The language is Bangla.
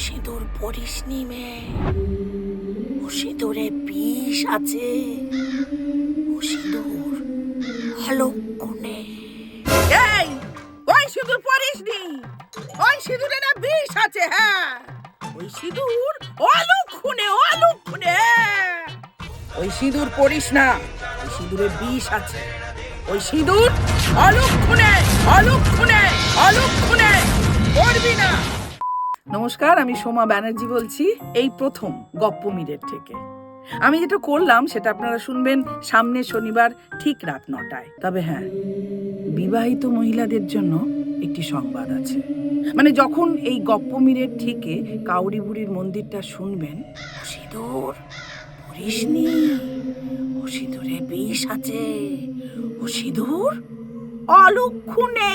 সিঁদুর পরিসনি মেয়ে, ও সিঁদুরে বিষ আছে, ও সিঁদুর অলক্ষণে। এই, ওই সিঁদুর পরিসনি, ওই সিঁদুরে না বিষ আছে। হ্যাঁ, ওই সিঁদুর অলক্ষণে, অলক্ষণে। ওই সিঁদুর পরিস না, ওই সিঁদুরে বিষ আছে। ওই সিঁদুর অলক্ষণে, অলক্ষণে, অলক্ষণে করবি না। নমস্কার, আমি সোমা ব্যানার্জি বলছি, এই প্রথম গপ্পমিরের থেকে। আমি যেটা করলাম সেটা আপনারা শুনবেন সামনের শনিবার ঠিক রাত 9টায়। তবে হ্যাঁ, বিবাহিত মহিলাদের জন্য একটি সংবাদ আছে। মানে যখন এই গপ্পমিরের থেকে কাউরি বুড়ির মন্দিরটা শুনবেন, ও সিঁদুর পরিসনি, ও সিঁদুরে বিষ আছে, ও সিঁদুর অলক্ষণে।